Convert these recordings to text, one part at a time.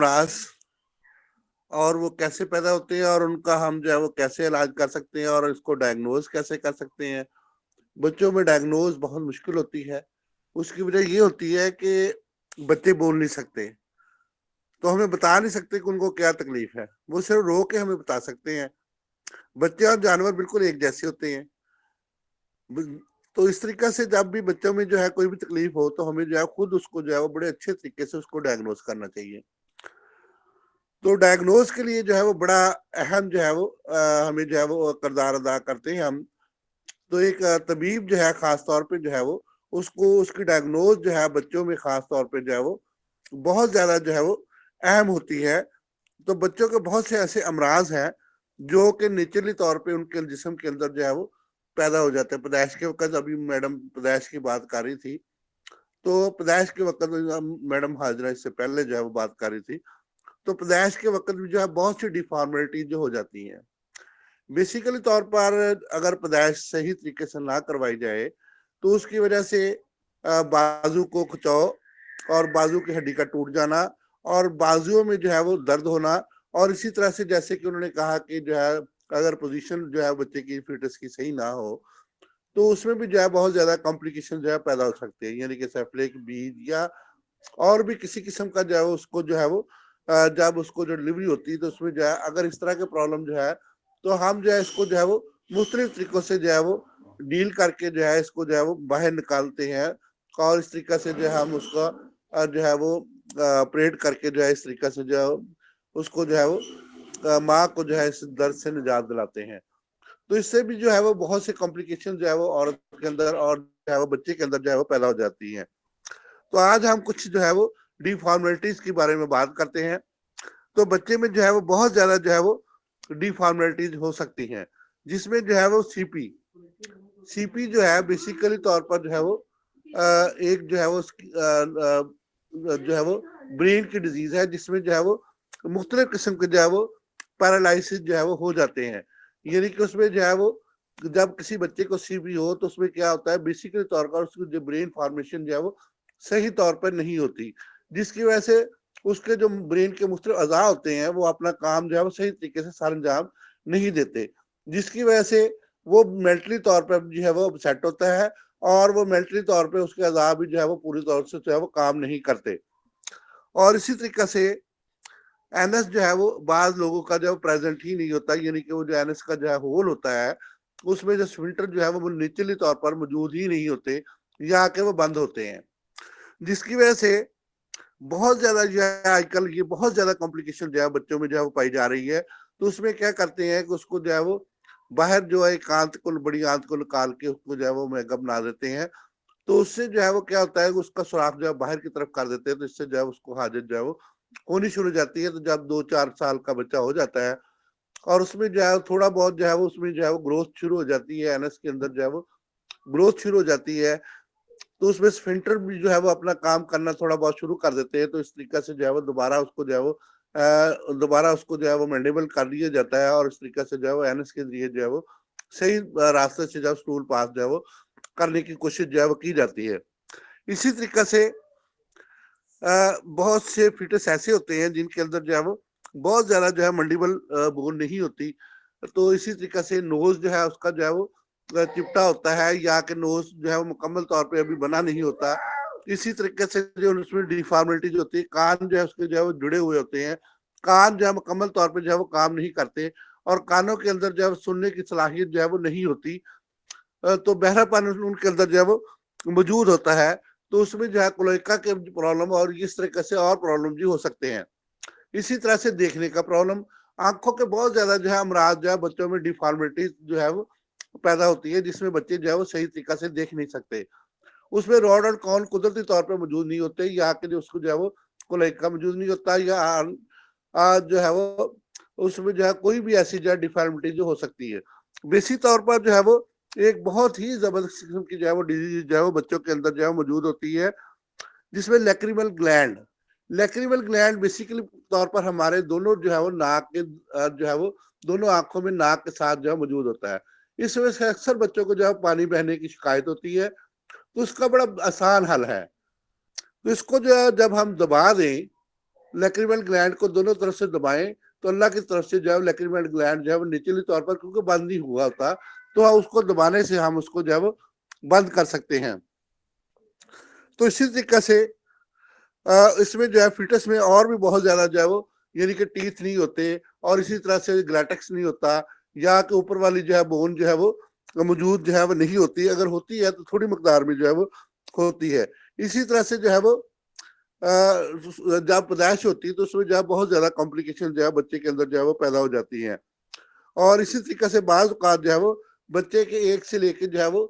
امراض اور وہ کیسے پیدا ہوتے ہیں اور ان کا ہم جو ہے وہ کیسے علاج کر سکتے ہیں اور اس کو ڈائگنوز کیسے کر سکتے ہیں. بچوں میں ڈائگنوز بہت مشکل ہوتی ہے. اس کی وجہ یہ ہوتی ہے کہ بچے بول نہیں سکتے تو ہمیں بتا نہیں سکتے کہ ان کو کیا تکلیف ہے. وہ صرف رو کے ہمیں بتا سکتے ہیں. بچے اور جانور بالکل ایک جیسے ہوتے ہیں. تو اس طریقے سے جب بھی بچوں میں جو ہے کوئی بھی تکلیف ہو تو ہمیں جو ہے خود اس کو جو ہے وہ بڑے اچھے طریقے سے اس کو ڈائگنوز کرنا چاہیے. تو ڈائگنوز کے لیے جو ہے وہ بڑا اہم جو ہے وہ ہمیں جو ہے وہ کردار ادا کرتے ہیں ہم. تو ایک طبیب جو ہے خاص طور پہ جو ہے وہ اس کو اس کی ڈائگنوز جو ہے بچوں میں خاص طور پہ جو ہے وہ بہت زیادہ جو ہے وہ اہم ہوتی ہے. تو بچوں کے بہت سے ایسے امراض ہیں جو کہ نیچرلی طور پہ ان کے جسم کے اندر جو ہے وہ پیدا ہو جاتے ہیں. پیدائش کے وقت ابھی میڈم پیدائش کی بات کر رہی تھی تو پیدائش کے وقت میڈم حاضرہ اس سے پہلے جو ہے وہ بات کر رہی تھی تو پیدائش کے وقت بھی جو ہے بہت سی ڈیفارمیلٹی جو ہو جاتی ہیں. بیسیکلی طور پر اگر پیدائش صحیح طریقے سے نہ کروائی جائے تو اس کی وجہ سے بازو کو کھچاؤ اور بازو کی ہڈی کا ٹوٹ جانا اور بازوؤں میں جو ہے وہ درد ہونا اور اسی طرح سے جیسے کہ انہوں نے کہا کہ جو ہے اگر پوزیشن جو ہے بچے کی فیٹس کی صحیح نہ ہو تو اس میں بھی جو ہے بہت زیادہ کمپلیکیشن جو ہے پیدا ہو سکتے ہیں. یعنی کہ سیفلک بیج یا اور بھی کسی قسم کا جو ہے اس کو جو ہے وہ جب اس کو جو ڈلیوری ہوتی ہے تو اس میں جو ہے اگر اس طرح کے پرابلم جو ہے تو ہم جو ہے اس کو جو ہے وہ مختلف طریقوں سے جو ہے وہ ڈیل کر کے جو ہے اس کو جو ہے وہ باہر نکالتے ہیں اور اس طریقے سے جو ہے ہم اس کا جو ہے وہ آپریٹ کر کے جو ہے اس طریقے سے جو ہے اس کو جو ہے وہ ماں کو جو ہے اس درد سے نجات دلاتے ہیں. تو اس سے بھی جو ہے وہ بہت سے کمپلیکیشن جو ہے وہ عورت کے اندر اور جو ہے وہ بچے کے اندر جو ہے وہ پیدا ہو جاتی ہیں. تو آج ہم کچھ جو ہے وہ ڈیفارمیلٹیز کے بارے میں بات کرتے ہیں. تو بچے میں جو ہے وہ بہت زیادہ جو ہے وہ ڈیفارمیلٹیز ہو سکتی ہیں جس میں جو ہے وہ سی پی جو ہے بیسیکلی طور پر جو ہے وہ ایک جو ہے وہ جو ہے وہ برین کی ڈیزیز ہے جس میں جو ہے وہ مختلف قسم کے جو ہے وہ پیرالائسس جو ہے وہ ہو جاتے ہیں. یعنی کہ اس میں جو ہے وہ جب کسی بچے کو سی پی ہو تو اس میں کیا ہوتا ہے بیسیکلی طور پر اس کی جو برین فارمیشن جو ہے وہ صحیح طور پر نہیں ہوتی جس کی وجہ سے اس کے جو برین کے مختلف اعضاء ہوتے ہیں وہ اپنا کام جو ہے وہ صحیح طریقے سے سر انجام نہیں دیتے جس کی وجہ سے وہ مینٹلی طور پر جو ہے وہ سیٹ ہوتا ہے اور وہ مینٹلی طور پہ اس کے اعضاء بھی جو ہے وہ پوری طور سے جو ہے وہ کام نہیں کرتے. اور اسی طریقے سے این ایس جو ہے وہ بعض لوگوں کا جو پریزنٹ ہی نہیں ہوتا. یعنی کہ وہ جو این ایس کا جو ہے ہول ہوتا ہے اس میں جو سفنکٹر جو ہے وہ نیچرلی طور پر موجود ہی نہیں ہوتے یا کہ وہ بند ہوتے ہیں جس کی وجہ سے بہت زیادہ جو ہے آج کل یہ بہت زیادہ کمپلیکیشن جو ہے بچوں میں جو ہے وہ پائی جا رہی ہے. تو اس میں کیا کرتے ہیں کہ اس کو جو ہے وہ باہر جو ہے آنت کو بڑی آنت کو نکال کے اس کو جو ہے وہ میک اپ بنا دیتے ہیں. تو اس سے جو ہے وہ کیا ہوتا ہے کہ اس کا سوراخ جو ہے باہر کی طرف کر دیتے ہیں تو اس سے جو ہے اس کو حاجت جو ہے وہ ہونی شروع ہو جاتی ہے. تو جب 2-4 سال کا بچہ ہو جاتا ہے اور اس میں جو ہے تھوڑا بہت جو ہے وہ اس میں جو ہے وہ گروتھ شروع ہو جاتی ہے این ایس کے اندر جو ہے وہ گروتھ شروع ہو جاتی ہے تو اس میں سفنکٹر بھی جو ہے وہ اپنا کام کرنا تھوڑا بہت شروع کر دیتے ہیں. تو اس طریقے سے جو ہے وہ دوبارہ اس کو جو ہے وہ مینڈیبل کر دیا جاتا ہے اور اس طریقے سے جو ہے وہ این ایس کے ذریعے جو ہے وہ صحیح راستے سے جو ہے اسٹول پاس جو ہے وہ کرنے کی کوشش جو ہے وہ کی جاتی ہے. اسی طریقے سے بہت سے فیٹس ایسے ہوتے ہیں جن کے اندر جو ہے وہ بہت زیادہ جو ہے منڈیبل بون نہیں ہوتی. تو اسی طریقے سے نوز جو ہے اس کا جو ہے وہ چپٹا ہوتا ہے یا کہ نوز جو ہے وہ مکمل طور پہ ابھی بنا نہیں ہوتا. اسی طریقے سے جو اس میں ڈیفارمیلٹی جو ہوتی ہے کان جو ہے اس کے جو ہے وہ جڑے ہوئے ہوتے ہیں. کان جو ہے مکمل طور پہ جو ہے وہ کام نہیں کرتے اور کانوں کے اندر جو ہے سننے کی صلاحیت جو ہے وہ نہیں ہوتی. تو بہرا پن ان کے اندر جو ہے وہ موجود ہوتا ہے. تو اس میں جو ہے کلوئکا کے پرابلم اور اس طریقے سے اور پرابلم بھی ہو سکتے ہیں. اسی طرح سے دیکھنے کا پرابلم آنکھوں کے بہت زیادہ جو ہے امراض جو ہے بچوں میں ڈیفارمیٹی جو ہے وہ پیدا ہوتی ہے جس میں بچے جو ہے وہ صحیح طریقے سے دیکھ نہیں سکتے. اس میں راڈ اور کون قدرتی طور پہ موجود نہیں ہوتے یا کہ جو اس کو جو ہے وہ کلوئکا موجود نہیں ہوتا یا جو ہے وہ اس میں جو ہے کوئی بھی ایسی جو ہے ڈیفارمیٹی جو ہو سکتی ہے. بیسی طور پر جو ہے وہ ایک بہت ہی زبردست قسم کی جو ہے وہ ڈیزیز جو ہے وہ بچوں کے اندر جو ہے موجود ہوتی ہے جس میں لیکریمل گلینڈ بیسیکلی طور پر ہمارے دونوں جو ہے وہ ناک کے جو ہے وہ دونوں آنکھوں میں ناک کے ساتھ جو ہے موجود ہوتا ہے. اس وجہ سے اکثر بچوں کو جو ہے پانی بہنے کی شکایت ہوتی ہے. تو اس کا بڑا آسان حل ہے. تو اس کو جو ہے جب ہم دبا دیں لیکریمل گلینڈ کو دونوں طرف سے دبائیں تو اللہ کی طرف سے جو ہے لیکریمل گلینڈ جو ہے وہ نیچلی طور پر کیونکہ بند نہیں ہوا ہوتا تو اس کو دبانے سے ہم اس کو جو ہے وہ بند کر سکتے ہیں. تو اسی طریقے سے اس میں جو ہے فیٹس میں اور بھی بہت زیادہ جو ہے وہ یعنی کہ ٹیتھ نہیں ہوتے اور اسی طرح سے گلیٹکس نہیں ہوتا یا کہ اوپر والی جو ہے بون جو ہے وہ موجود جو ہے وہ نہیں ہوتی, اگر ہوتی ہے تو تھوڑی مقدار میں جو ہے وہ ہوتی ہے. اسی طرح سے جو ہے وہ جب پیدائش ہوتی ہے تو اس میں جو ہے بہت زیادہ کمپلیکیشن جو ہے بچے کے اندر جو ہے وہ پیدا ہو جاتی ہیں. اور اسی طریقے سے بعض اوقات جو ہے وہ بچے کے ایک سے لے کے جو ہے وہ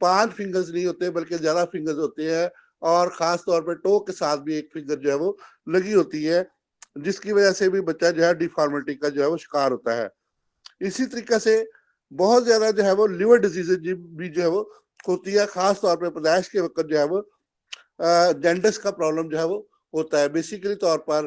5 فنگرز نہیں ہوتے بلکہ زیادہ فنگرز ہوتے ہیں اور خاص طور پہ ٹو کے ساتھ بھی ایک فنگر جو ہے وہ لگی ہوتی ہے جس کی وجہ سے بھی بچہ جو ہے ڈیفارمیٹی کا جو ہے وہ شکار ہوتا ہے. اسی طریقے سے بہت زیادہ جو ہے وہ لیور ڈیزیز بھی جو ہے وہ ہوتی ہے, خاص طور پہ پیدائش کے وقت جو ہے وہ جینڈس کا پرابلم جو ہے وہ ہوتا ہے. بیسیکلی طور پر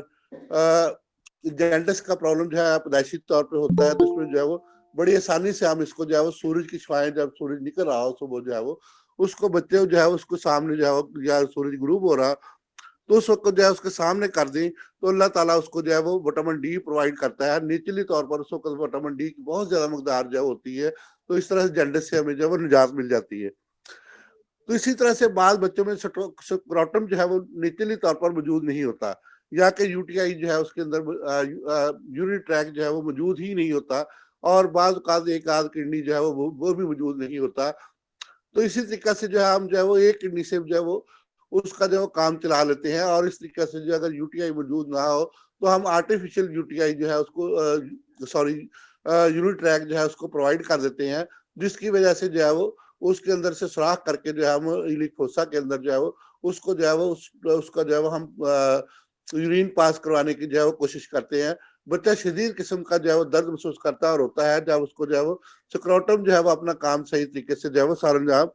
جینڈس کا پرابلم جو ہے پیدائشی طور پہ ہوتا ہے تو اس میں جو ہے وہ بڑی آسانی سے ہم اس کو جو ہے وہ سورج کی شعائیں جب سورج نکل رہا ہو صبح جو ہے وہ اس کو بچے جو ہے اس کو سامنے جو ہے یا سورج غروب ہو رہا تو اس وقت جو ہے اس کے سامنے کر دیں تو اللہ تعالیٰ اس کو جو ہے وہ وٹامن ڈی پرووائڈ کرتا ہے. نیچلی طور پر اس وقت وٹامن ڈی کی بہت زیادہ مقدار جو ہوتی ہے تو اس طرح سے جینڈس سے ہمیں جو ہے وہ نجات مل جاتی ہے. تو اسی طرح سے بعض بچوں میں سکروٹم جو ہے وہ نیچلی طور پر موجود نہیں ہوتا یا کہ یو ٹی آئی جو ہے اس کے اندر یورین ٹریک جو ہے وہ موجود ہی نہیں ہوتا اور بعض اوقات ایک آدھ کڈنی جو ہے وہ بھی موجود نہیں ہوتا. تو اسی طریقے سے جو ہے ہم جو ہے وہ ایک کڈنی سے جو ہے وہ اس کا جو کام چلا لیتے ہیں اور اس طریقے سے جو اگر یو ٹی آئی موجود نہ ہو تو ہم آرٹیفیشل یو ٹی آئی جو ہے اس کو یورین ٹریک جو ہے اس کو پرووائڈ کر دیتے ہیں جس کی وجہ سے جو ہے وہ اس کے اندر سے سوراخ کر کے جو ہے ہم ایلیکوسا کے اندر جو ہے وہ اس کو جو ہے وہ اس کا جو ہے وہ ہم یورین پاس کروانے کی جو ہے وہ کوشش کرتے ہیں. بچہ شدید قسم کا جو ہے وہ درد محسوس کرتا اور ہوتا ہے جب اس کو جو ہے وہ سکروٹم جو ہے وہ اپنا کام صحیح طریقے سے جو ہے وہ سر انجام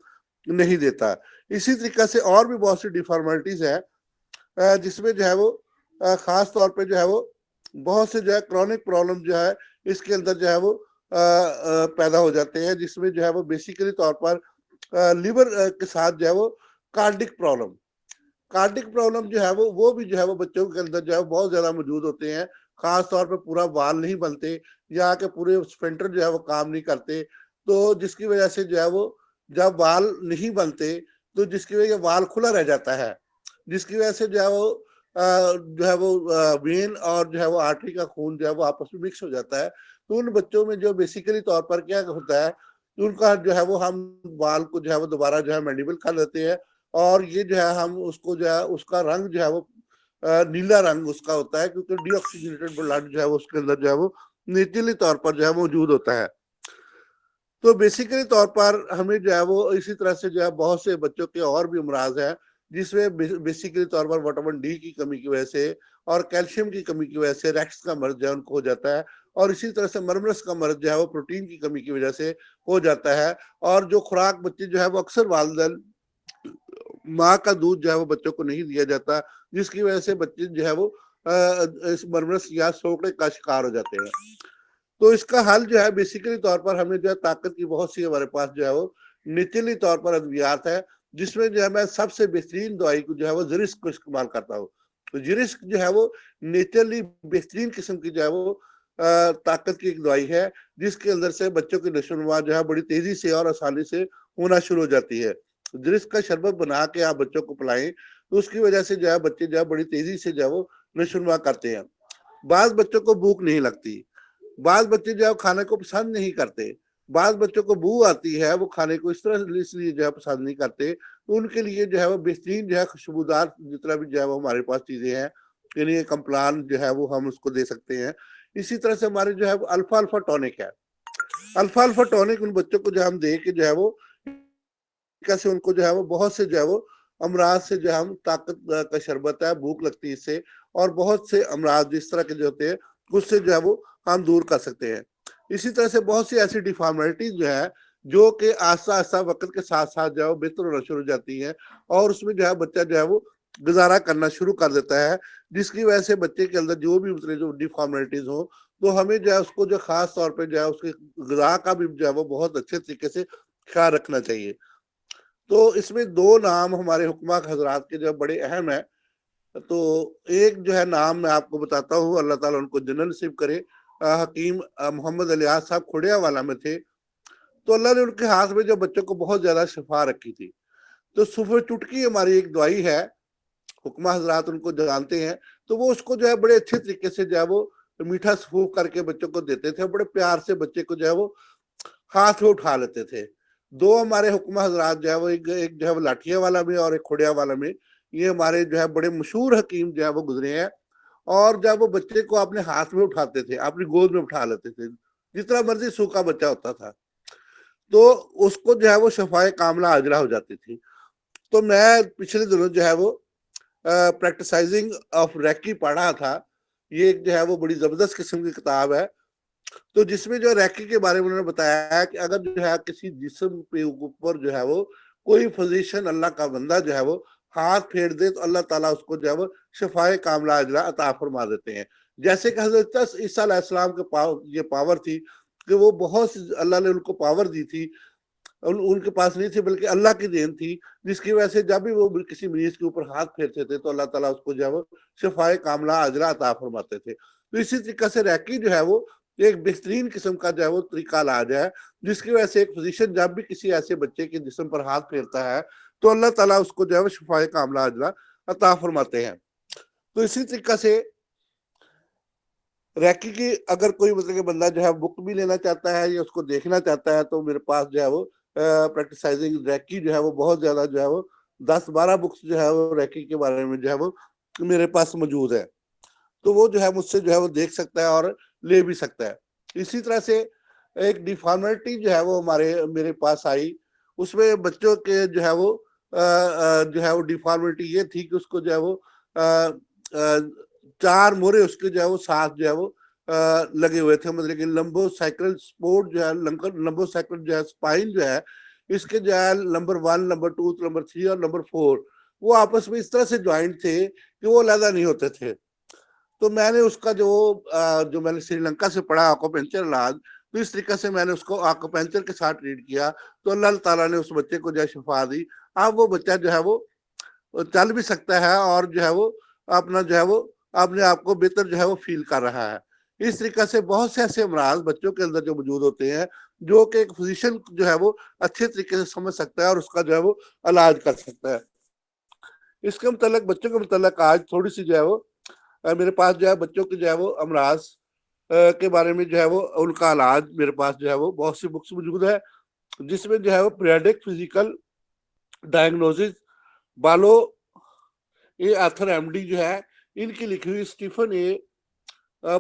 نہیں دیتا. اسی طریقے سے اور بھی بہت سی ڈیفارمیلٹیز ہیں جس میں جو ہے وہ خاص طور پہ جو ہے وہ بہت سے جو ہے کرونک پرابلم جو ہے اس کے اندر جو ہے وہ پیدا ہو جاتے ہیں جس میں جو ہے وہ بیسیکلی طور پر لیور کے ساتھ جو ہے وہ کارڈک پرابلم جو ہے وہ بھی جو ہے وہ بچوں کے اندر جو ہے بہت زیادہ موجود ہوتے ہیں. خاص طور پہ پورا وال نہیں بنتے یا کہ پورے سپنٹر جو ہے وہ کام نہیں کرتے تو جس کی وجہ سے جو ہے وہ جب وال نہیں بنتے تو جس کی وجہ سے وال کھلا رہ جاتا ہے جس کی وجہ سے جو ہے وہ وین اور جو ہے وہ آرٹری کا خون جو ہے وہ آپس میں مکس ہو جاتا ہے. تو ان بچوں میں جو بیسیکلی طور پر کیا ہوتا ہے ان کا جو ہے وہ ہم وال کو جو ہے وہ دوبارہ جو ہے مینڈیبل کر لیتے ہیں اور یہ جو ہے ہم اس کو جو ہے اس کا رنگ جو ہے وہ نیلا رنگ اس کا ہوتا ہے کیونکہ ڈی آکسیجنیٹڈ بلڈ جو ہے اس کے اندر جو ہے وہ نیچلی طور پر جو ہے موجود ہوتا ہے. تو بیسیکلی طور پر ہمیں جو ہے وہ اسی طرح سے جو ہے بہت سے بچوں کے اور بھی امراض ہیں جس میں بیسیکلی طور پر وٹامن ڈی کی کمی کی وجہ سے اور کیلشیم کی کمی کی وجہ سے ریکس کا مرض جو ہے ان کو ہو جاتا ہے اور اسی طرح سے مرمرس کا مرض جو ہے وہ پروٹین کی کمی کی وجہ سے ہو جاتا ہے. اور جو خوراک بچے جو ہے وہ اکثر والدین ماں کا دودھ جو ہے وہ بچوں کو نہیں دیا جاتا جس کی وجہ سے بچے جو ہے وہ اس مرمرس یا سوکڑے کا شکار ہو جاتے ہیں. تو اس کا حل جو ہے بیسیکلی طور پر ہمیں جو ہے طاقت کی بہت سی ہمارے پاس جو ہے وہ نچلی طور پر ادویات ہے جس میں جو ہے میں سب سے بہترین دوائی کو جو ہے وہ زرسک کو استعمال کرتا ہوں. تو زرسک جو ہے وہ نیچرلی بہترین قسم کی جو ہے وہ طاقت کی ایک دوائی ہے جس کے اندر سے بچوں کی نشو و نما جو ہے بڑی تیزی سے اور آسانی سے ہونا شروع ہو جاتی ہے. زرسک کا شربت بنا کے آپ بچوں کو پلائیں تو اس کی وجہ سے جو ہے بچے جو ہے بڑی تیزی سے جو ہے وہ نشو و نما کرتے ہیں. بعض بچوں کو بھوک نہیں لگتی, بعض بچے جو ہے کھانے کو پسند نہیں کرتے, بعض بچوں کو بو آتی ہے وہ کھانے کو اس طرح اس لیے جو ہے پسند نہیں کرتے تو ان کے لیے جو ہے وہ بہترین جو ہے خوشبودار جتنا بھی جو ہے وہ ہمارے پاس چیزیں ہیں یعنی کمپلان جو ہے وہ ہم اس کو دے سکتے ہیں. اسی طرح سے ہمارے جو ہے الفا ٹونک ہے. الفا ٹونک ان بچوں کو جو ہم دے کے جو ہے وہ کیسے ان کو جو ہے وہ بہت سے جو ہے وہ امراض سے جو ہے ہم طاقت کا شربت ہے بھوک لگتی ہے اس سے اور بہت سے امراض جس طرح کے جو ہوتے ہیں اس سے جو ہے وہ ہم دور کر سکتے ہیں. اسی طرح سے بہت سی ایسی ڈیفارمیلٹیز جو ہے جو کہ آہستہ آہستہ وقت کے ساتھ ساتھ جو ہے وہ بہتر ہونا شروع ہو جاتی ہیں اور اس میں جو ہے بچہ جو ہے وہ گزارا کرنا شروع کر دیتا ہے جس کی وجہ سے بچے کے اندر جو بھی مختلف جو ڈیفارمیلٹیز ہوں تو ہمیں جو ہے اس کو جو خاص طور پہ جو ہے اس کے غذا کا بھی جو ہے وہ بہت اچھے طریقے سے خیال رکھنا چاہیے. تو اس میں 2 نام ہمارے حکمہ حضرات کے جو بڑے اہم ہیں تو ایک جو ہے نام میں آپ کو بتاتا ہوں، اللہ تعالیٰ ان کو جنت نصیب کرے، حکیم محمد الیاس صاحب کھوڑیا والا میں تھے. تو اللہ نے ان کے ہاتھ میں جو بچوں کو بہت زیادہ شفا رکھی تھی. تو صفر چٹکی ہماری ایک دوائی ہے، حکمہ حضرات ان کو جانتے ہیں. تو وہ اس کو جو ہے بڑے اچھے طریقے سے جو ہے وہ میٹھا سفوف کر کے بچوں کو دیتے تھے، بڑے پیار سے بچے کو جو ہے وہ ہاتھ میں اٹھا لیتے تھے. دو ہمارے حکمہ حضرات جو ہے وہ ایک جو ہے وہ لاٹھیا والا میں اور ایک کھوڑیا والا میں، یہ ہمارے جو ہے بڑے مشہور حکیم جو ہے وہ گزرے ہیں. اور جب وہ بچے کو اپنے ہاتھ میں اٹھاتے تھے، اپنی گود میں اٹھا لیتے تھے، جتنا مرضی سوکھا بچہ ہوتا تھا، تو اس کو جو ہے وہ شفائے کاملہ عاجلہ ہو جاتی تھی. تو میں پچھلے دنوں جو ہے وہ پریکٹسائزنگ آف ریکی پڑھا تھا. یہ ایک جو ہے وہ بڑی زبردست قسم کی کتاب ہے. تو جس میں جو ریکی کے بارے میں انہوں نے بتایا ہے کہ اگر جو ہے کسی جسم پہ اوپر جو ہے وہ کوئی فزیشن اللہ کا بندہ جو ہے وہ ہاتھ پھیر دے تو اللہ تعالیٰ اس کو جو ہے وہ شفائے کاملہ عاجلہ عطا فرما دیتے ہیں. جیسے کہ حضرت عیسیٰ علیہ السلام کے یہ پاور تھی کہ وہ بہت سی اللہ نے ان کو پاور دی تھی، ان کے پاس نہیں تھی بلکہ اللہ کی دین تھی، جس کی وجہ سے جب بھی وہ کسی مریض کے اوپر ہاتھ پھیرتے تھے تو اللہ تعالیٰ اس کو جو ہے وہ شفائے کاملہ عاجلہ عطا فرماتے تھے. تو اسی طریقے سے ریکی جو ہے وہ ایک بہترین قسم کا جو ہے وہ طریقہ علاج ہے، جس کی وجہ سے ایک فزیشین جب بھی کسی ایسے بچے کے جسم پر ہاتھ پھیرتا ہے تو اللہ تعالیٰ اس کو جو ہے وہ شفائے کاملہ عاجلہ عطا فرماتے ہیں. تو اسی طریقے سے ریکی کی اگر کوئی مطلب کہ بندہ جو ہے بک بھی لینا چاہتا ہے یا اس کو دیکھنا چاہتا ہے تو میرے پاس جو ہے وہ پریکٹسائزنگ ریکی جو ہے وہ بہت زیادہ جو ہے وہ 10-12 بکس جو ہے وہ ریکی کے بارے میں جو ہے وہ میرے پاس موجود ہے. تو وہ جو ہے مجھ سے جو ہے وہ دیکھ سکتا ہے اور لے بھی سکتا ہے. اسی طرح سے ایک ڈیفارمیٹی جو ہے وہ میرے پاس آئی، اس میں بچوں کے جو ہے وہ ڈیفارمیٹی یہ تھی کہ اس کو جو ہے وہ 4 مورے اس کے جو ہے وہ ساتھ جو ہے وہ لگے ہوئے تھے، مطلب کہ لمبو سائیکل سپورٹ جو ہے لمبو سائیکل جو ہے سپائن جو ہے اس کے جو ہے نمبر 1 نمبر 2 نمبر 3 اور نمبر 4 وہ آپس میں اس طرح سے جوائنٹ تھے کہ وہ علیحدہ نہیں ہوتے تھے. تو میں نے اس کا جو میں نے سری لنکا سے پڑھا آکوپنچر علاج، تو اس طریقے سے میں نے اس کو آکوپنچر کے ساتھ ٹریٹ کیا تو اللہ تعالیٰ نے اس بچے کو جو ہے شفا دی. اب وہ بچہ جو ہے وہ چل بھی سکتا ہے اور جو ہے وہ اپنا جو ہے وہ اپنے آپ کو بہتر جو ہے وہ فیل کر رہا ہے. اس طریقے سے بہت سے ایسے امراض بچوں کے اندر جو موجود ہوتے ہیں جو کہ ایک فزیشین جو ہے وہ اچھے طریقے سے سمجھ سکتا ہے اور اس کا جو ہے وہ علاج کر سکتا ہے. اس کے متعلق بچوں کے متعلق آج تھوڑی سی جو ہے وہ میرے پاس جو ہے بچوں کے جو ہے وہ امراض کے بارے میں جو ہے وہ ان کا علاج میرے پاس جو ہے وہ بہت سی بکس موجود ہے، جس میں جو ہے وہ پیریڈک فزیکل ڈائگنوسس بالو یہ آتھر ایم ڈی جو ہے ان کی لکھی ہوئی اسٹیفن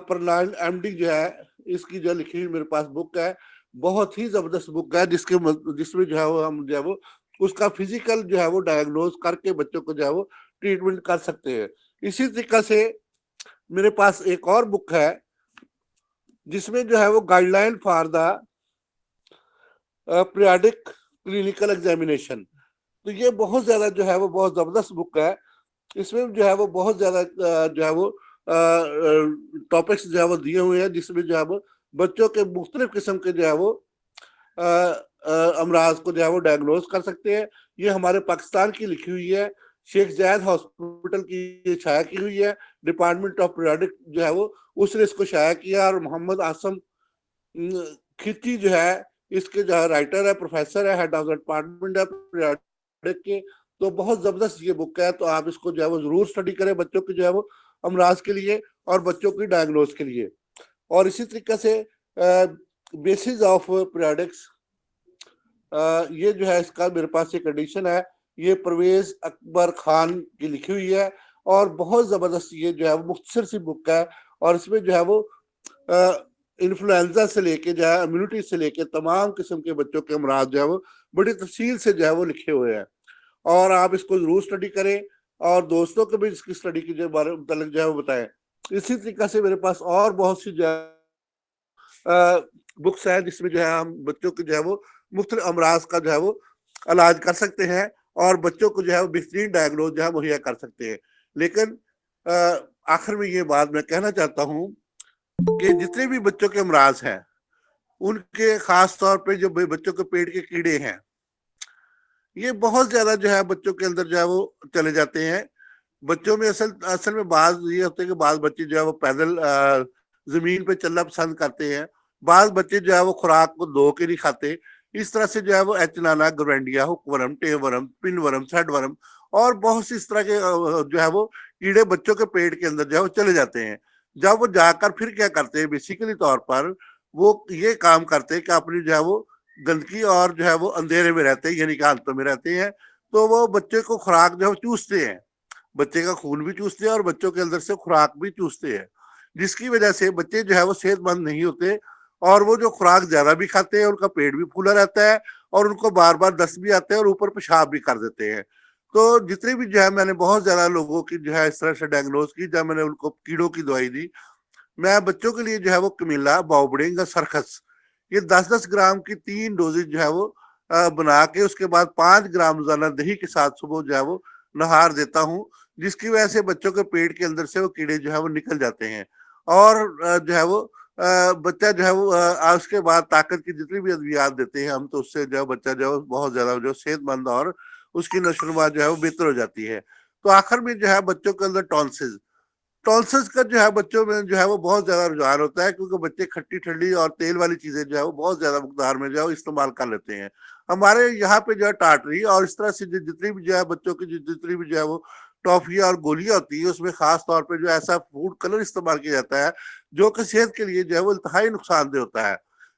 پرلائن ایم ڈی جو ہے اس کی جو لکھی ہوئی میرے پاس بک ہے، بہت ہی زبردست بک ہے جس میں جو ہے وہ ہم جو ہے وہ اس کا فزیکل جو ہے وہ ڈائگنوز کر کے بچوں کو جو ہے وہ ٹریٹمنٹ کر سکتے ہیں. اسی طریقے سے میرے پاس ایک اور بک ہے جس میں جو ہے وہ guide line for the periodic clinical examination. تو یہ بہت زیادہ جو ہے وہ بہت زبردست بک ہے. اس میں جو ہے وہ بہت زیادہ جو ہے وہ ٹاپکس جو ہے وہ دیے ہوئے ہیں جس میں جو ہے وہ بچوں کے مختلف قسم کے جو ہے وہ امراض کو جو ہے وہ ڈائگنوز کر سکتے ہیں. یہ ہمارے پاکستان کی لکھی ہوئی ہے، شیخ زاید ہاسپٹل کی شائع کی ہوئی ہے، ڈپارٹمنٹ آف پیریڈک جو ہے وہ اس نے اس کو شائع کیا، اور محمد آسم کھچی جو ہے اس کے جو ہے رائٹر ہے، پروفیسر ہے، ہیڈ آف ڈپارٹمنٹ ہے پیریڈک کے. تو بہت زبردست یہ بک ہے، تو آپ اس کو جو ہے وہ ضرور اسٹڈی کریں بچوں کے جو ہے وہ امراض کے لیے اور بچوں کی ڈائگنوز کے لیے. اور اسی طریقے سے بیسز آف پیریڈکس یہ جو ہے اس کا میرے پاس ایک ایڈیشن ہے، یہ پرویز اکبر خان کی لکھی ہوئی ہے اور بہت زبردست یہ جو ہے وہ مختصر سی بک ہے. اور اس میں جو ہے وہ انفلوئنزا سے لے کے جو ہے امیونٹی سے لے کے تمام قسم کے بچوں کے امراض جو ہے وہ بڑی تفصیل سے جو ہے وہ لکھے ہوئے ہیں، اور آپ اس کو ضرور اسٹڈی کریں اور دوستوں کو بھی اس کی اسٹڈی کے بارے میں متعلق جو ہے وہ بتائیں. اسی طریقے سے میرے پاس اور بہت سی جو ہے بکس ہیں جس میں جو ہے ہم بچوں کے جو ہے وہ مختلف امراض کا جو ہے وہ علاج کر سکتے ہیں اور بچوں کو جو ہے وہ بہترین ڈائگنوز جو ہے مہیا کر سکتے ہیں. لیکن آخر میں یہ بات میں کہنا چاہتا ہوں کہ جتنے بھی بچوں کے امراض ہیں ان کے خاص طور پہ جو بچوں کے پیٹ کے کیڑے ہیں یہ بہت زیادہ جو ہے بچوں کے اندر جو ہے وہ چلے جاتے ہیں. بچوں میں اصل میں بعض یہ ہوتے ہیں کہ بعض بچے جو ہے وہ پیدل زمین پہ چلنا پسند کرتے ہیں، بعض بچے جو ہے وہ خوراک کو دھو کے نہیں کھاتے، اس طرح سے جو ہے وہ ایچنانا، گرینڈیا، ہک ورم، ٹے ورم، پن ورم، سیڈ ورم اور بہت سی اس طرح کے جو ہے وہ کیڑے بچوں کے پیٹ کے اندر جو ہے وہ چلے جاتے ہیں۔ جب وہ جا کر پھر کیا کرتے ہیں بیسیکلی طور پر وہ یہ کام کرتے ہیں کہ اپنی جو ہے وہ گندگی اور جو ہے وہ اندھیرے میں رہتے ہیں، یعنی کہ حالتوں میں رہتے ہیں، تو وہ بچے کو خوراک جو ہے چوستے ہیں، بچے کا خون بھی چوستے ہیں اور بچوں کے اندر سے خوراک بھی چوستے ہیں، جس کی وجہ سے بچے جو ہے وہ صحت مند نہیں ہوتے اور وہ جو خوراک زیادہ بھی کھاتے ہیں ان کا پیٹ بھی پھولا رہتا ہے اور ان کو بار بار دست بھی آتے ہیں اور اوپر پیشاب بھی کر دیتے ہیں۔ تو جتنے بھی جو ہے میں نے بہت زیادہ لوگوں کی جو ہے اس طرح سے ڈائگنوز کی جب میں نے ان کو کیڑوں کی دوائی دی۔ میں بچوں کے لیے جو ہے وہ کمیلا، باؤبڑنگ اور سرخس یہ 10-10 گرام کی 3 ڈوزز جو ہے وہ بنا کے اس کے بعد 5 گرام روزانہ دہی کے ساتھ صبح جو ہے وہ نہار دیتا ہوں، جس کی وجہ سے بچوں کے پیٹ کے اندر سے وہ کیڑے جو ہے وہ نکل جاتے ہیں اور جو ہے وہ بچہ جو ہے وہ اس کے بعد طاقت کی جتنی بھی ادویات دیتے ہیں ہم، تو اس سے جو ہے بچہ جو ہے بہت زیادہ جو صحت مند اور اس کی نشو و نما جو ہے وہ بہتر ہو جاتی ہے۔ تو آخر میں جو ہے بچوں کے اندر ٹونسز کا جو ہے بچوں میں جو ہے وہ بہت زیادہ رجحان ہوتا ہے، کیونکہ بچے کھٹی ٹھنڈی اور تیل والی چیزیں جو ہے وہ بہت زیادہ مقدار میں جو ہے وہ استعمال کر لیتے ہیں۔ ہمارے یہاں پہ جو ہے ٹاٹری اور اس طرح سے جتنی بھی جو ہے بچوں کی جتنی بھی جو ہے وہ ٹافیاں اور گولیاں ہوتی ہیں اس میں خاص طور پہ جو ایسا فوڈ کلر استعمال کیا جاتا ہے جو کہ صحت کے لیے جو ہے وہ انتہائی نقصان دہ ہوتا ہے،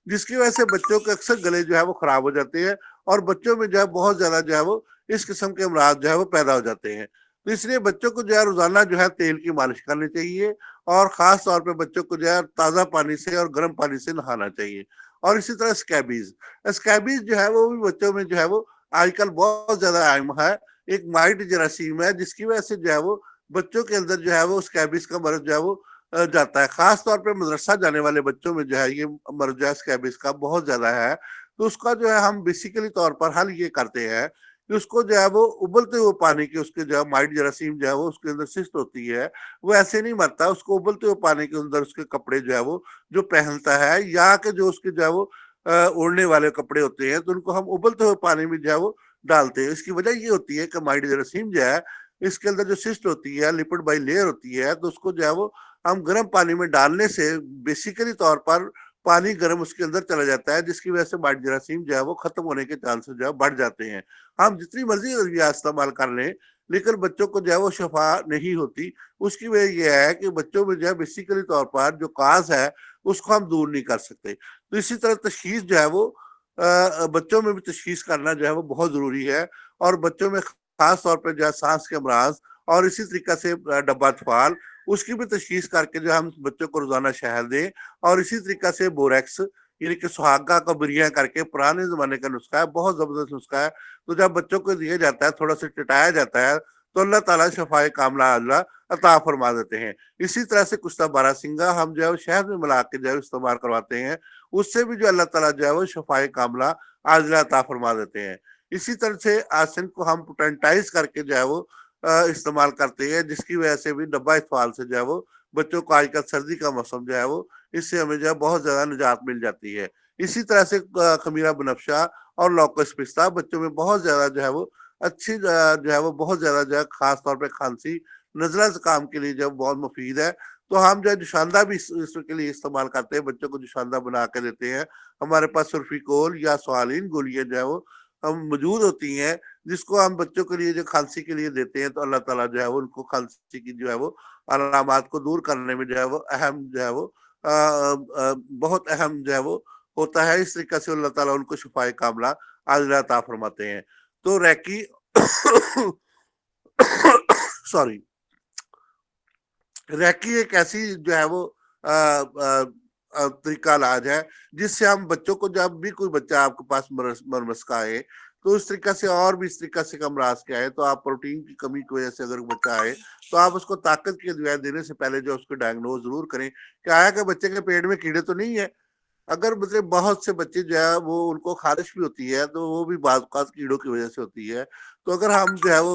جس کی وجہ سے بچوں کے اکثر گلے جو ہے وہ خراب ہو جاتے ہیں اور بچوں میں جو ہے بہت زیادہ جو ہے وہ اس قسم کے امراض جو ہے وہ پیدا ہو جاتے ہیں۔ تو اس لیے بچوں کو جو ہے روزانہ جو ہے تیل کی مالش کرنی چاہیے اور خاص طور پہ بچوں کو جو ہے تازہ پانی سے اور گرم پانی سے نہانا چاہیے۔ اور اسی طرح اسکیبیز جو ہے وہ بھی بچوں میں جو ہے وہ آج کل بہت زیادہ عام ہے، ایک مائٹ جراثیم ہے جس کی وجہ سے جو ہے وہ بچوں کے اندر جو ہے وہ اسکیبیز کا مرض جو ہے وہ جاتا ہے، خاص طور پہ مدرسہ جانے والے بچوں میں جو ہے یہ مرض جو ہے اسکیبیز کا بہت زیادہ ہے۔ تو اس کا جو ہے ہم بیسیکلی طور پر حل یہ کرتے ہیں کہ اس کو جو ہے وہ ابلتے ہوئے پانی کے اس کے جو ہے مائٹ جراثیم جو ہے وہ اس کے اندر سسٹ ہوتی ہے، وہ ایسے نہیں مرتا، اس کو ابلتے ہوئے پانی کے اندر اس کے کپڑے جو ہے وہ جو پہنتا ہے یا کہ جو اس کے جو ہے وہ اوڑھنے والے کپڑے ہوتے ہیں تو ان کو ہم ابلتے ہوئے پانی میں جو ہے وہ ڈالتے ہیں۔ اس کی وجہ یہ ہوتی ہے کہ مائٹ جراثیم جو ہے اس کے اندر جو سسٹ ہوتی ہے، لپڈ بائی لیئر ہوتی ہے، تو اس کو جو ہے وہ ہم گرم پانی میں ڈالنے سے بیسیکلی طور پر پانی گرم اس کے اندر چلا جاتا ہے، جس کی وجہ سے مائٹ جراثیم جو ہے وہ ختم ہونے کے چانسز جو ہے بڑھ جاتے ہیں۔ ہم جتنی مرضی ادویات استعمال کر لیں لیکن بچوں کو جو ہے وہ شفا نہیں ہوتی۔ اس کی وجہ یہ ہے کہ بچوں میں جو ہے بیسیکلی طور پر جو کاز ہے اس کو ہم دور نہیں کر سکتے۔ تو اسی طرح تشخیص جو ہے وہ بچوں میں بھی تشخیص کرنا جو ہے وہ بہت ضروری ہے، اور بچوں میں خاص طور پہ جو ہے سانس کے امراض اور اسی طریقے سے ڈبہ اطفال اس کی بھی تشخیص کر کے جو ہم بچوں کو روزانہ شہد دیں، اور اسی طریقے سے بوریکس یعنی کہ سہاگا کا بریاں کر کے پرانے زمانے کا نسخہ ہے، بہت زبردست نسخہ ہے، تو جب بچوں کو دیا جاتا ہے تھوڑا سا چٹایا جاتا ہے تو اللہ تعالیٰ شفائے کاملہ اللہ عطا فرما دیتے ہیں۔ اسی طرح سے کشتہ بارہ سنگا ہم جو ہے شہد میں ملا کے جو ہے استعمال کرواتے ہیں، اس سے بھی جو اللہ تعالیٰ جو ہے وہ شفائے کاملہ عاجلہ عطا فرما دیتے ہیں۔ اسی طرح سے آسن کو ہم پوٹینٹائز کر کے جو ہے وہ استعمال کرتے ہیں، جس کی وجہ سے بھی ڈبہ اطفال سے جو ہے وہ بچوں کو آج کل سردی کا موسم جو ہے وہ اس سے ہمیں جو ہے بہت زیادہ نجات مل جاتی ہے۔ اسی طرح سے خمیرہ بنفشہ اور لوکس پستہ بچوں میں بہت زیادہ جو ہے وہ اچھی جو ہے وہ بہت زیادہ جو ہے خاص طور پہ کھانسی نزلہ زکام کے لیے جو بہت مفید ہے۔ تو ہم جو ہے جوشاندہ بھی اس کے لیے استعمال کرتے ہیں، بچوں کو جوشاندہ بنا کے دیتے ہیں۔ ہمارے پاس سرفیکول یا سوالین گولیاں جو ہے وہ ہم موجود ہوتی ہیں، جس کو ہم بچوں کے لیے جو کھانسی کے لیے دیتے ہیں، تو اللہ تعالیٰ جو ہے وہ ان کو کھانسی کی جو ہے وہ علامات کو دور کرنے میں جو ہے وہ اہم جو ہے وہ بہت اہم جو ہے وہ ہوتا ہے۔ اس طریقے سے اللہ تعالیٰ ان کو شفائے کاملہ عاجلہ عطا فرماتے ہیں۔ تو ریکی سوری ریکی ایک ایسی جو ہے وہ طریقہ علاج ہے جس سے ہم بچوں کو، جب بھی کوئی بچہ آپ کے پاس مرمس کا آئے تو اس طریقے سے اور بھی اس طریقے سے امراض کے آئے، تو آپ پروٹین کی کمی کی وجہ سے اگر بچہ آئے تو آپ اس کو طاقت کی ادویات دینے سے پہلے جو اس کو ڈائگنوز ضرور کریں کہ آیا کہ بچے کے پیٹ میں کیڑے تو نہیں ہے۔ اگر مطلب بہت سے بچے جو ہے وہ ان کو خارش بھی ہوتی ہے تو وہ بھی بعض اوقات کیڑوں کی وجہ سے ہوتی ہے۔ تو اگر ہم جو ہے وہ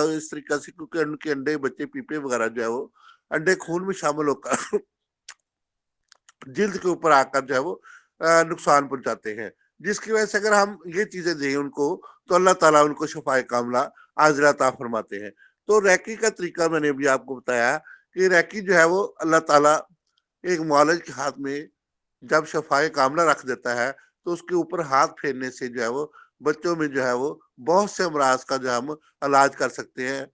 اس طریقے سے، کیونکہ ان کے انڈے بچے پیپے وغیرہ جو ہے وہ انڈے خون میں شامل ہو کر جلد کے اوپر آ کر جو ہے وہ نقصان پہنچاتے ہیں، جس کی وجہ سے اگر ہم یہ چیزیں دیں ان کو تو اللہ تعالیٰ ان کو شفائے کاملہ عاجلہ عطا فرماتے ہیں۔ تو ریکی کا طریقہ میں نے بھی آپ کو بتایا کہ ریکی جو ہے وہ اللہ تعالیٰ ایک معالج کے ہاتھ میں جب شفائے کاملہ رکھ دیتا ہے تو اس کے اوپر ہاتھ پھیرنے سے جو ہے وہ بچوں میں جو ہے وہ بہت سے امراض کا جو ہم علاج کر سکتے ہیں،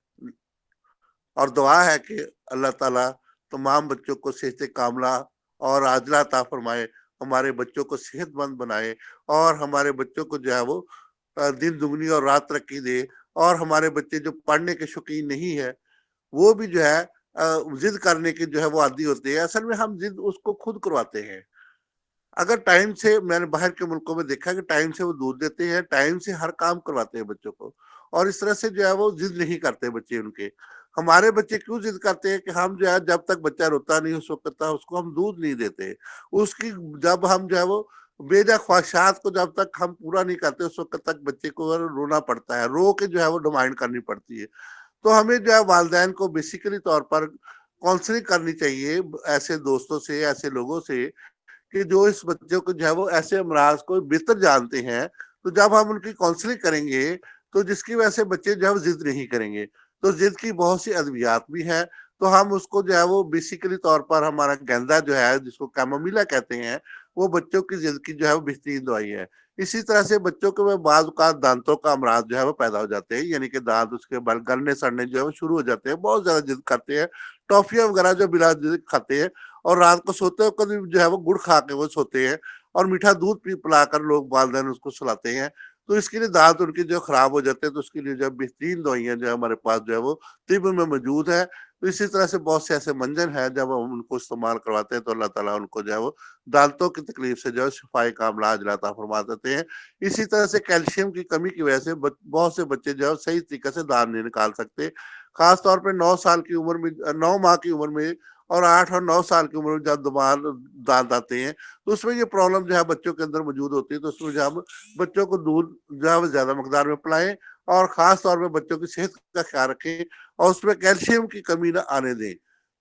اور دعا ہے کہ اللہ تعالیٰ تمام بچوں کو صحت کاملہ اور عاجلہ عطا فرمائے، ہمارے بچوں کو صحت مند بنائے، اور ہمارے بچوں کو جو ہے وہ دن دگنی اور رات ترقی دے، اور ہمارے بچے جو پڑھنے کے شوقین نہیں ہے وہ بھی جو ہے ضد کرنے کے جو ہے وہ عادی ہوتے ہیں، اصل میں ہم ضد اس کو خود کرواتے ہیں۔ اگر ٹائم سے، میں نے باہر کے ملکوں میں دیکھا کہ ٹائم سے وہ دودھ دیتے ہیں، ٹائم سے ہر کام کرواتے ہیں بچوں کو، اور اس طرح سے جو ہے وہ ضد نہیں کرتے بچے ان کے۔ ہمارے بچے کیوں ضد کرتے ہیں کہ ہم جو ہے جب تک بچہ روتا نہیں اس وقت تک اس کو ہم دودھ نہیں دیتے، اس کی جب ہم جو ہے وہ بیجا خواہشات کو جب تک ہم پورا نہیں کرتے اس وقت تک بچے کو رونا پڑتا ہے، رو کے جو ہے وہ ڈیمانڈ کرنی پڑتی ہے۔ تو ہمیں جو ہے والدین کو بیسیکلی طور پر کاؤنسلنگ کرنی چاہیے ایسے دوستوں سے، ایسے لوگوں سے کہ جو اس بچوں کو جو ہے وہ ایسے امراض کو بہتر جانتے ہیں، تو جب ہم ان کی کاؤنسلنگ کریں گے تو جس کی وجہ سے بچے جو ہے وہ ضد نہیں کریں گے۔ تو ضد کی بہت سی ادویات بھی ہیں، تو ہم اس کو جو ہے وہ بیسیکلی طور پر ہمارا گیندا جو ہے جس کو کیمومیلا کہتے ہیں، وہ بچوں کی ضد کی جو ہے وہ بہترین دوائی ہے۔ اسی طرح سے بچوں کے بعض اوقات دانتوں کا امراض جو ہے وہ پیدا ہو جاتے ہیں، یعنی کہ دانت اس کے بل گلنے سڑنے جو ہے وہ شروع ہو جاتے ہیں، بہت زیادہ ضد کرتے ہیں، ٹافیاں وغیرہ جو بلا ضد کھاتے ہیں، اور رات کو سوتے وقت بھی جو ہے وہ گڑ کھا کے وہ سوتے ہیں، اور میٹھا دودھ پلا کر لوگ والدین اس کو سلاتے ہیں، تو اس کے لیے دانت ان کے جو خراب ہو جاتے ہیں، تو اس کے لیے جو بہترین دوائیاں جو ہے ہمارے پاس جو ہے وہ طب میں موجود ہے۔ تو اسی طرح سے بہت سے ایسے منجر ہیں جب ہم ان کو استعمال کرواتے ہیں تو اللہ تعالیٰ ان کو جو ہے وہ دانتوں کی تکلیف سے جو ہے شفائے کاملہ عاجلہ عطا فرما دیتے ہیں۔ اسی طرح سے کیلشیم کی کمی کی وجہ سے بہت سے بچے جو ہے صحیح طریقے سے دانت نہیں نکال سکتے، خاص طور پہ 9 سال کی عمر میں، 9 ماہ کی عمر میں، اور 8 اور 9 سال کی عمر میں جب دوبارہ دانت آتے ہیں تو اس میں یہ پرابلم جو ہے بچوں کے اندر موجود ہوتی ہے۔ تو اس میں جو ہم بچوں کو دودھ جو ہے زیادہ مقدار میں پلائیں، اور خاص طور پہ بچوں کی صحت کا خیال رکھیں، اور اس میں کیلشیم کی کمی نہ آنے دیں۔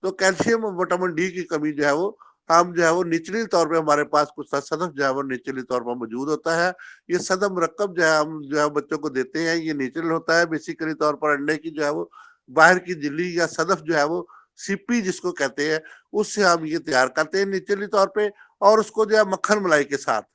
تو کیلشیم اور وٹامن ڈی کی کمی جو ہے وہ ہم جو ہے وہ نچلی طور پہ ہمارے پاس کچھ صدف جو ہے وہ نچلی طور پر موجود ہوتا ہے۔ یہ صدف مرکب جو ہے ہم جو ہے بچوں کو دیتے ہیں، یہ نیچرل ہوتا ہے، بیسیکلی طور پر انڈے کی جو ہے وہ باہر کی جلی یا صدف جو ہے وہ سپی جس کو کہتے ہیں، اس سے ہم یہ تیار کرتے ہیں نیچرلی طور پہ، اور اس کو جو ہے مکھن ملائی کے ساتھ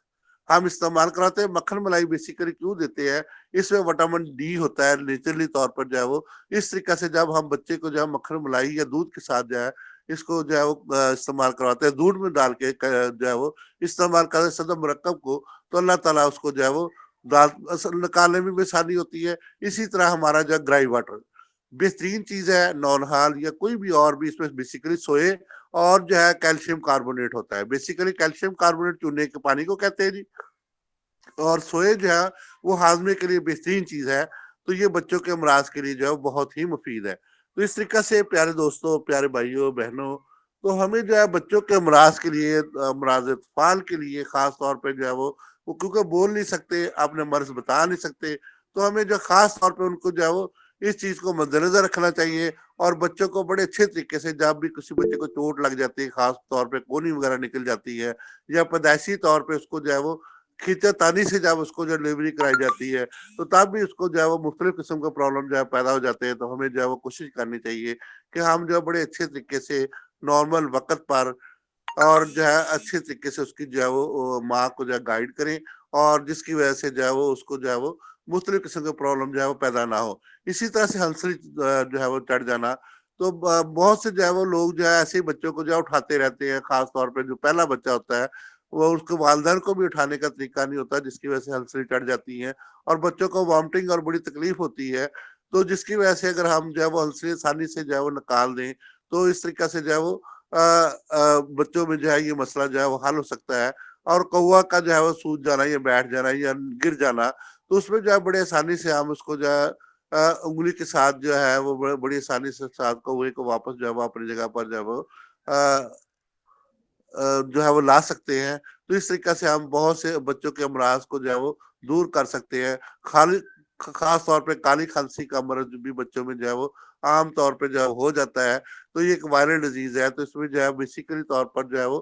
ہم استعمال کراتے ہیں۔ مکھن ملائی بیسیکلی کیوں دیتے ہیں؟ اس میں وٹامن ڈی ہوتا ہے نیچرلی طور پر جو ہے وہ، اس طریقے سے جب ہم بچے کو جو ہے مکھن ملائی یا دودھ کے ساتھ جو ہے اس کو جو ہے وہ استعمال کرواتے ہیں، دودھ میں ڈال کے جو ہے وہ استعمال کرتے ہیں صدف مرکب کو، تو اللہ تعالیٰ اس کو جو ہے وہ دانت نکالنے میں بھی آسانی ہوتی ہے۔ اسی طرح ہمارا جو ہے گرائی واٹر بہترین چیز ہے، نونہال یا کوئی بھی اور بھی، اس میں بیسیکلی سوئے اور جو ہے کیلشیم کاربونیٹ ہوتا ہے۔ بیسیکلی کیلشیم کاربونیٹ چونے کے پانی کو کہتے ہیں جی، اور سوئے جو ہے وہ ہاضمے کے لیے بہترین چیز ہے، تو یہ بچوں کے امراض کے لیے جو ہے بہت ہی مفید ہے۔ تو اس طریقے سے پیارے دوستوں، پیارے بھائیوں بہنوں، تو ہمیں جو ہے بچوں کے امراض کے لیے، امراض اطفال کے لیے خاص طور پہ جو ہے وہ کیونکہ بول نہیں سکتے، اپنے مرض بتا نہیں سکتے، تو ہمیں جو خاص طور پہ ان کو جو ہے وہ اس چیز کو مد نظر رکھنا چاہیے، اور بچوں کو بڑے اچھے طریقے سے جب بھی کسی بچے کو چوٹ لگ جاتی ہے، خاص طور پہ کونی وغیرہ نکل جاتی ہے، یا پیدائشی طور پہ اس کو جو ہے وہ کھینچا تانی سے جب اس کو جو ڈلیوری کرائی جاتی ہے، تو تب بھی اس کو جو ہے وہ مختلف قسم کا پرابلم جو ہے پیدا ہو جاتے ہیں، تو ہمیں جو ہے وہ کوشش کرنی چاہیے کہ ہم جو ہے بڑے اچھے طریقے سے نارمل وقت پر، اور جو ہے اچھے طریقے سے اس کی جو ہے وہ ماں کو جو ہے گائیڈ کریں، اور جس کی وجہ سے جو ہے وہ اس کو جو ہے وہ مختلف قسم کے پرابلم جو ہے وہ پیدا نہ ہو۔ اسی طرح سے ہنسلی جو ہے وہ چڑھ جانا، تو بہت سے جو ہے وہ لوگ جو ہے ایسے بچوں کو جو ہے اٹھاتے رہتے ہیں، خاص طور پہ جو پہلا بچہ ہوتا ہے وہ اس کے والدین کو بھی اٹھانے کا طریقہ نہیں ہوتا، جس کی وجہ سے ہنسلی چڑھ جاتی ہیں، اور بچوں کو وامٹنگ اور بڑی تکلیف ہوتی ہے، تو جس کی وجہ سے اگر ہم جو ہے وہ ہنسلی آسانی سے جو ہے وہ نکال دیں تو اس طریقے سے جو ہے وہ بچوں میں جو ہے یہ مسئلہ جو ہے وہ حل ہو سکتا ہے۔ اور کوا کا جو ہے وہ سوج جانا یا بیٹھ جانا یا گر جانا، تو اس میں جو ہے بڑے آسانی سے ہم اس کو جو ہے انگلی کے ساتھ جو ہے وہ بڑی آسانی سے ساتھ کوے کو واپس جو ہے وہ اپنی جگہ پر جو ہے وہ جو ہے وہ لا سکتے ہیں۔ تو اس طریقے سے ہم بہت سے بچوں کے امراض کو جو ہے وہ دور کر سکتے ہیں۔ خاص طور پہ کالی کھانسی کا مرض بھی بچوں میں جو ہے وہ عام طور پہ جو ہے ہو جاتا ہے، تو یہ ایک وائرل ڈیزیز ہے، تو اس میں جو ہے بیسیکلی طور پر جو ہے وہ